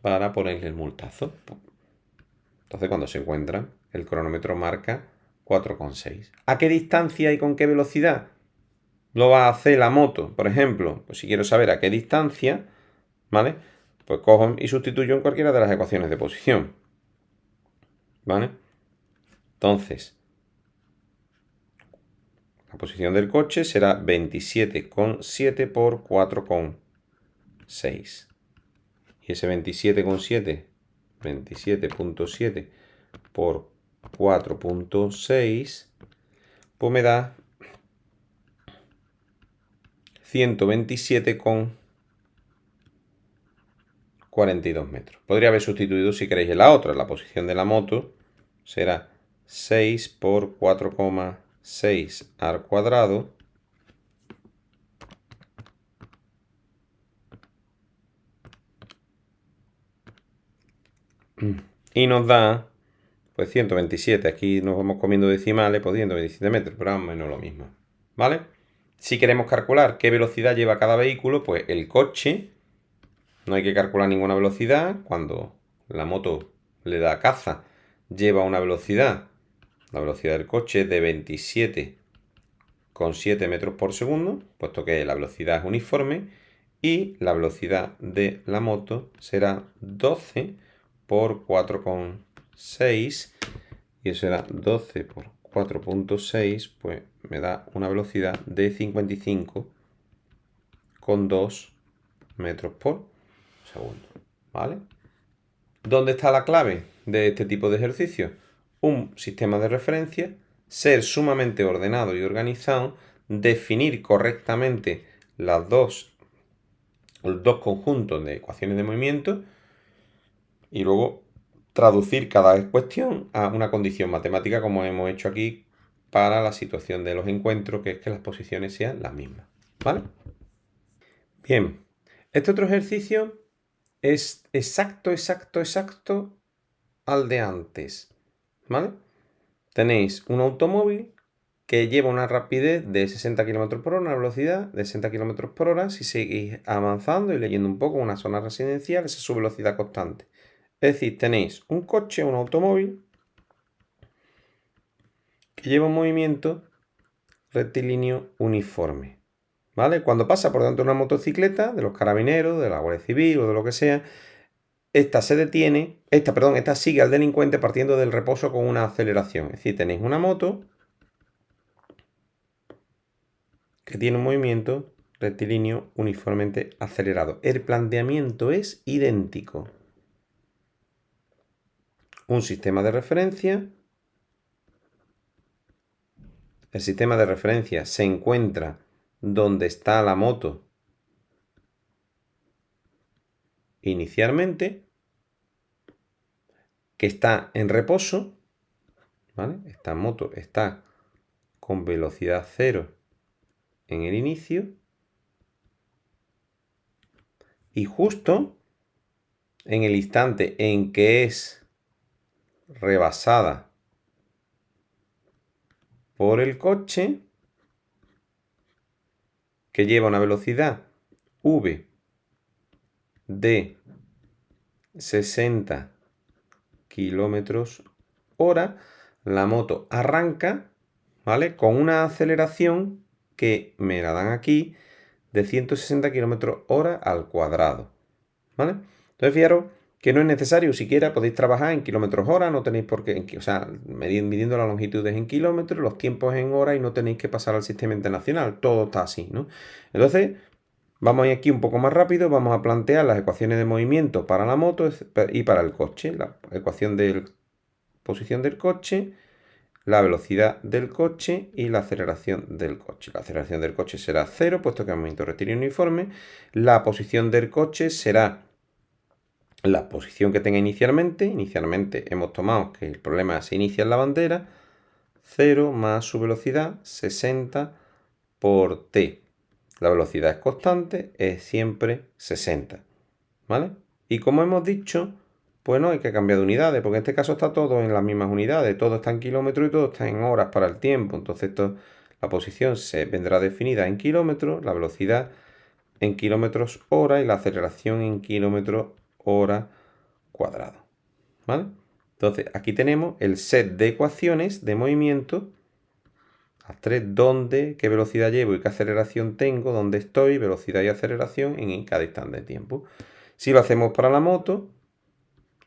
para ponerle el multazo. Entonces cuando se encuentran, el cronómetro marca 4,6. ¿A qué distancia y con qué velocidad lo va a hacer la moto? Por ejemplo, pues si quiero saber a qué distancia, ¿vale? Pues cojo y sustituyo en cualquiera de las ecuaciones de posición. ¿Vale? Entonces, la posición del coche será 27,7 por 4,6. Y ese 27,7, 27,7 por 4,6, pues me da 127,42 metros. Podría haber sustituido, si queréis, en la otra. La posición de la moto será 6 por 4,6 al cuadrado y nos da pues 127. Aquí nos vamos comiendo decimales, pues 127 metros, pero más o menos lo mismo. ¿Vale? Si queremos calcular qué velocidad lleva cada vehículo, pues el coche, no hay que calcular ninguna velocidad. Cuando la moto le da caza, lleva una velocidad, la velocidad del coche es de 27,7 metros por segundo, puesto que la velocidad es uniforme, y la velocidad de la moto será 12 por 4,6, y eso era 12 por 4,6, pues me da una velocidad de 55,2 metros por segundo. ¿Vale? ¿Dónde está la clave de este tipo de ejercicio? Un sistema de referencia, ser sumamente ordenado y organizado, definir correctamente los dos conjuntos de ecuaciones de movimiento y luego traducir cada cuestión a una condición matemática como hemos hecho aquí para la situación de los encuentros, que es que las posiciones sean las mismas. ¿Vale? Bien, este otro ejercicio es exacto al de antes. ¿Vale? Tenéis un automóvil que lleva una rapidez de 60 km por hora, una velocidad de 60 km por hora. Si seguís avanzando y leyendo un poco una zona residencial, esa es su velocidad constante. Es decir, tenéis un coche, un automóvil, que lleva un movimiento rectilíneo uniforme. ¿Vale? Cuando pasa por delante de una motocicleta, de los carabineros, de la Guardia Civil o de lo que sea, esta sigue al delincuente partiendo del reposo con una aceleración. Es decir, tenéis una moto que tiene un movimiento rectilíneo uniformemente acelerado. El planteamiento es idéntico. Un sistema de referencia. El sistema de referencia se encuentra donde está la moto inicialmente, que está en reposo, ¿vale? Esta moto está con velocidad cero en el inicio y justo en el instante en que es rebasada por el coche, que lleva una velocidad v de 60 kilómetros hora, la moto arranca, ¿vale? Con una aceleración que me la dan aquí de 160 kilómetros hora al cuadrado, ¿vale? Entonces, fijaros que no es necesario, siquiera podéis trabajar en kilómetros hora, no tenéis por qué, o sea, midiendo las longitudes en kilómetros, los tiempos en horas y no tenéis que pasar al sistema internacional, todo está así, ¿no? Entonces, vamos a ir aquí un poco más rápido, vamos a plantear las ecuaciones de movimiento para la moto y para el coche, la ecuación de posición del coche, la velocidad del coche y la aceleración del coche. La aceleración del coche será 0, puesto que es un movimiento rectilíneo uniforme. La posición del coche será la posición que tenga inicialmente. Inicialmente hemos tomado que el problema se inicia en la bandera. 0 más su velocidad, 60 por t. La velocidad es constante, es siempre 60. ¿Vale? Y como hemos dicho, pues no hay que cambiar de unidades, porque en este caso está todo en las mismas unidades, todo está en kilómetros y todo está en horas para el tiempo. Entonces la posición se vendrá definida en kilómetros, la velocidad en kilómetros hora y la aceleración en kilómetros hora cuadrado. ¿Vale? Entonces aquí tenemos el set de ecuaciones de movimiento, las tres, dónde, qué velocidad llevo y qué aceleración tengo, dónde estoy, velocidad y aceleración en cada instante de tiempo. Si lo hacemos para la moto,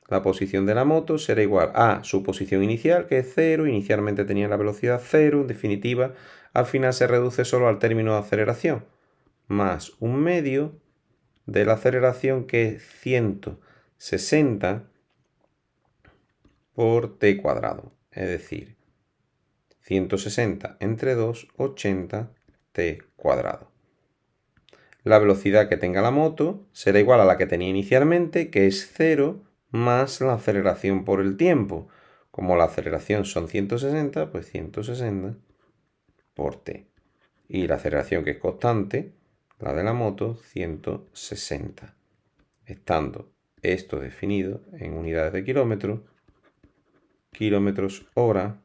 la posición de la moto será igual a su posición inicial, que es 0. Inicialmente tenía la velocidad 0. En definitiva, al final se reduce solo al término de aceleración, más un medio de la aceleración, que es 160 por t cuadrado. Es decir, 160 entre 2, 80 t cuadrado. La velocidad que tenga la moto será igual a la que tenía inicialmente, que es 0, más la aceleración por el tiempo. Como la aceleración son 160, pues 160 por t. Y la aceleración, que es constante, la de la moto, 160. Estando esto definido en unidades de kilómetros, kilómetros hora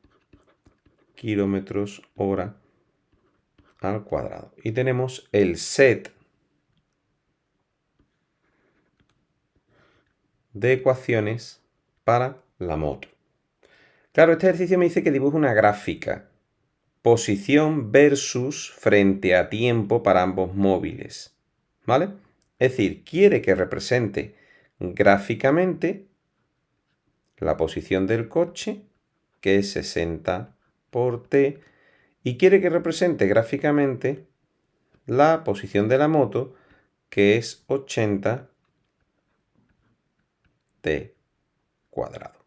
al cuadrado. Y tenemos el set de ecuaciones para la moto. Claro, este ejercicio me dice que dibuje una gráfica. Posición versus frente a tiempo para ambos móviles. ¿Vale? Es decir, quiere que represente gráficamente la posición del coche, que es 60 por t, y quiere que represente gráficamente la posición de la moto, que es 80 t cuadrado.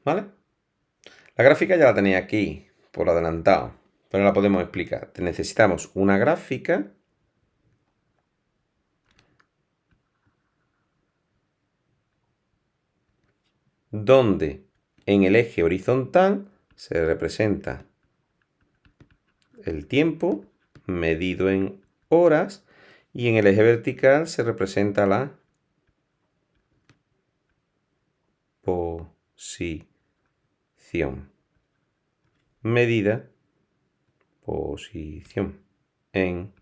¿Vale? La gráfica ya la tenéis aquí, por adelantado, pero la podemos explicar. Necesitamos una gráfica donde en el eje horizontal se representa el tiempo medido en horas y en el eje vertical se representa la posición medida, posición en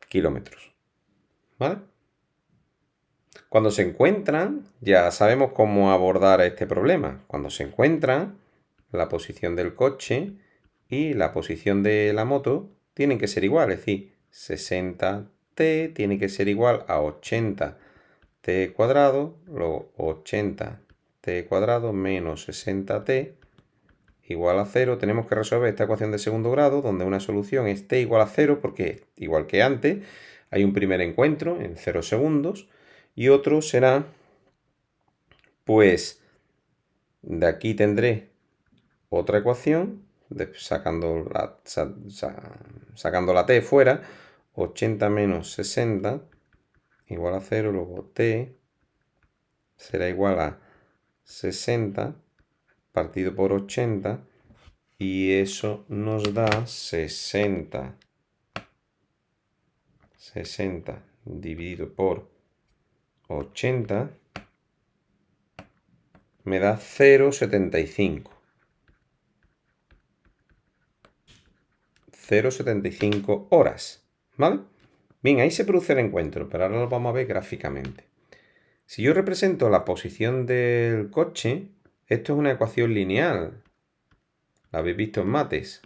kilómetros. ¿Vale? Cuando se encuentran, ya sabemos cómo abordar este problema. Cuando se encuentran, la posición del coche y la posición de la moto tienen que ser igual, es decir, 60t tiene que ser igual a 80t cuadrado, luego 80t cuadrado menos 60t igual a 0. Tenemos que resolver esta ecuación de segundo grado, donde una solución es t igual a 0, porque igual que antes, hay un primer encuentro en 0 segundos, y otro será, pues, de aquí tendré otra ecuación, sacando la t fuera, 80 menos 60 igual a 0, luego t será igual a 60 partido por 80, y eso nos da 60 dividido por 80 me da 0,75. 0,75 horas. ¿Vale? Bien, ahí se produce el encuentro, pero ahora lo vamos a ver gráficamente. Si yo represento la posición del coche, esto es una ecuación lineal. La habéis visto en mates.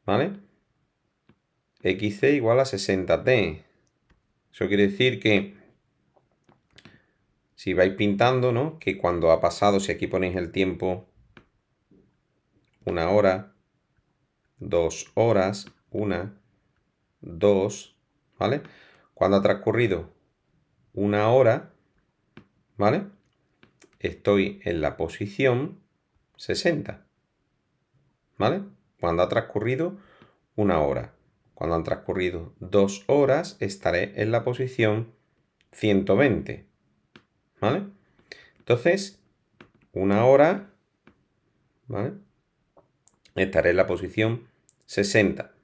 ¿Vale? xc igual a 60t. Eso quiere decir que si vais pintando, ¿no? Que cuando ha pasado, si aquí ponéis el tiempo, 1 hora, 2 horas, 1, 2, ¿vale? Cuando ha transcurrido 1 hora, ¿vale? Estoy en la posición 60, ¿vale? Cuando ha transcurrido 1 hora. Cuando han transcurrido 2 horas, estaré en la posición 120, ¿vale? Entonces, 1 hora, ¿vale? Estaré en la posición 60.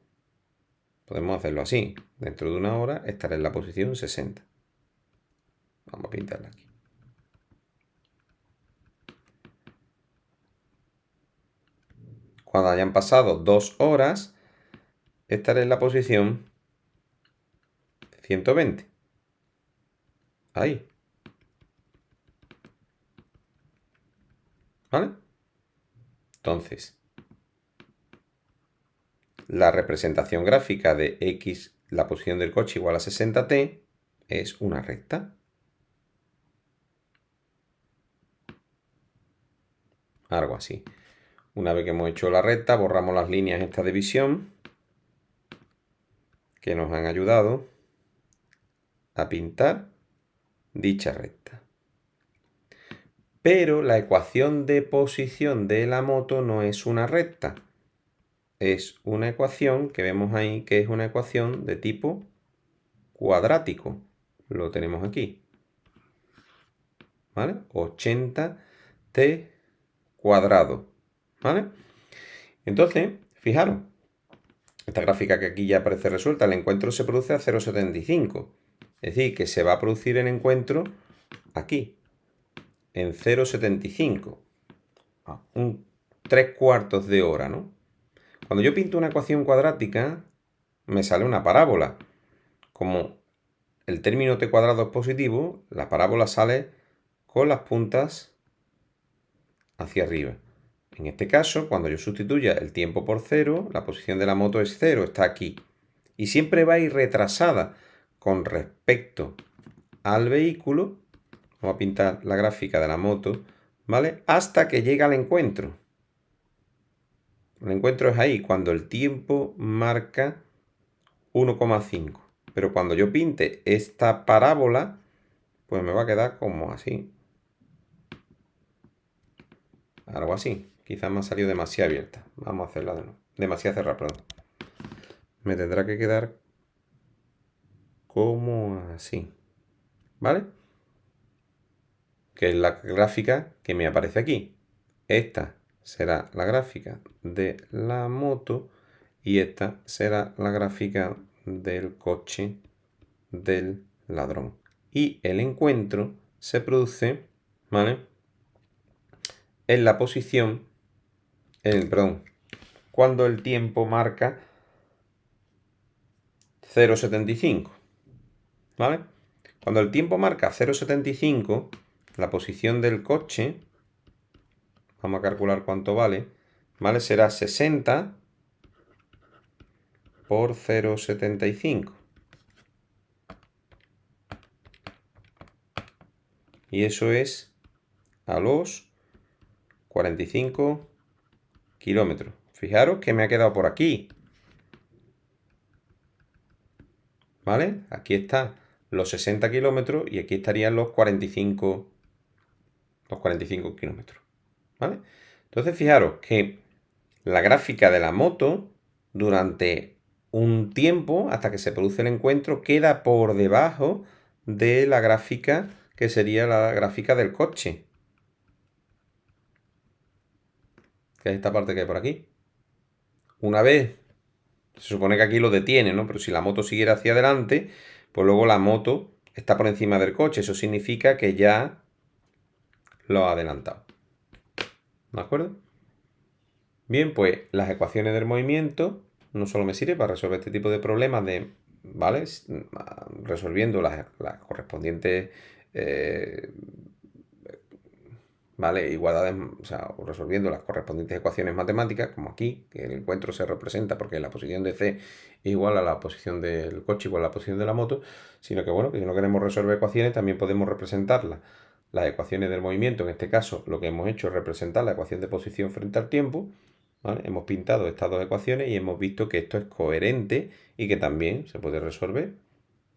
Podemos hacerlo así. Dentro de 1 hora estaré en la posición 60. Vamos a pintarla aquí. Cuando hayan pasado 2 horas, estaré en la posición 120. Ahí. ¿Vale? Entonces, la representación gráfica de x, la posición del coche igual a 60t, es una recta. Algo así. Una vez que hemos hecho la recta, borramos las líneas esta de visión que nos han ayudado a pintar dicha recta. Pero la ecuación de posición de la moto no es una recta. Es una ecuación que vemos ahí que es una ecuación de tipo cuadrático. Lo tenemos aquí. ¿Vale? 80t cuadrado. ¿Vale? Entonces, fijaros, esta gráfica que aquí ya aparece resuelta, el encuentro se produce a 0,75. Es decir, que se va a producir el encuentro aquí, en 0,75. Un 3/4 de hora, ¿no? Cuando yo pinto una ecuación cuadrática, me sale una parábola. Como el término t cuadrado es positivo, la parábola sale con las puntas hacia arriba. En este caso, cuando yo sustituya el tiempo por 0, la posición de la moto es 0, está aquí. Y siempre va a ir retrasada con respecto al vehículo. Vamos a pintar la gráfica de la moto, ¿vale? Hasta que llega al encuentro. El encuentro es ahí, cuando el tiempo marca 1,5. Pero cuando yo pinte esta parábola, pues me va a quedar como así. Algo así. Quizás me ha salido demasiado abierta. Vamos a hacerla de nuevo. Demasiado cerrada, perdón. Me tendrá que quedar como así. ¿Vale? Que es la gráfica que me aparece aquí. Esta será la gráfica de la moto y esta será la gráfica del coche del ladrón. Y el encuentro se produce, ¿vale? En la posición, perdón, cuando el tiempo marca 0,75, ¿vale? Cuando el tiempo marca 0,75, la posición del coche, vamos a calcular cuánto vale, ¿vale? Será 60 por 0,75. Y eso es a los 45 kilómetros. Fijaros que me ha quedado por aquí. ¿Vale? Aquí están los 60 kilómetros y aquí estarían los 45 kilómetros. ¿Vale? Entonces, fijaros que la gráfica de la moto durante un tiempo, hasta que se produce el encuentro, queda por debajo de la gráfica que sería la gráfica del coche. Que es esta parte que hay por aquí. Una vez, se supone que aquí lo detiene, ¿no? Pero si la moto siguiera hacia adelante, pues luego la moto está por encima del coche. Eso significa que ya lo ha adelantado. ¿De acuerdo? Bien, pues las ecuaciones del movimiento no solo me sirven para resolver este tipo de problemas de ¿vale? Resolviendo las correspondientes ¿vale? Igualdades, o sea, resolviendo las correspondientes ecuaciones matemáticas, como aquí, que el encuentro se representa porque la posición de C es igual a la posición del coche igual a la posición de la moto, sino que bueno, que si no queremos resolver ecuaciones también podemos representarlas. Las ecuaciones del movimiento, en este caso, lo que hemos hecho es representar la ecuación de posición frente al tiempo, ¿vale? Hemos pintado estas dos ecuaciones y hemos visto que esto es coherente y que también se puede resolver,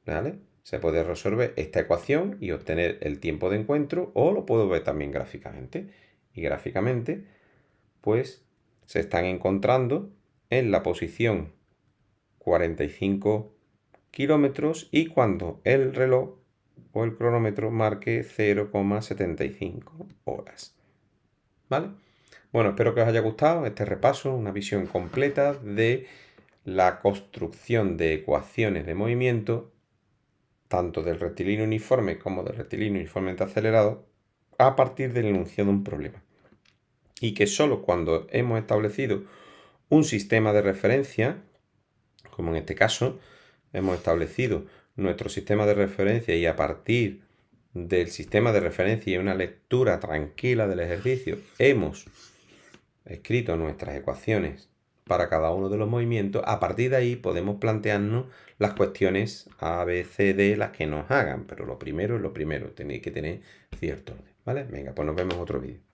¿vale? Se puede resolver esta ecuación y obtener el tiempo de encuentro, o lo puedo ver también gráficamente. Y gráficamente, pues, se están encontrando en la posición 45 kilómetros y cuando el reloj o el cronómetro marque 0,75 horas. ¿Vale? Bueno, espero que os haya gustado este repaso, una visión completa de la construcción de ecuaciones de movimiento tanto del rectilíneo uniforme como del rectilíneo uniformemente acelerado, a partir del enunciado de un problema. Y que solo cuando hemos establecido un sistema de referencia, como en este caso, hemos establecido nuestro sistema de referencia y a partir del sistema de referencia y una lectura tranquila del ejercicio, hemos escrito nuestras ecuaciones para cada uno de los movimientos, a partir de ahí podemos plantearnos las cuestiones A, B, C, D, las que nos hagan, pero lo primero es lo primero, tenéis que tener cierto orden, ¿vale? Venga, pues nos vemos en otro vídeo.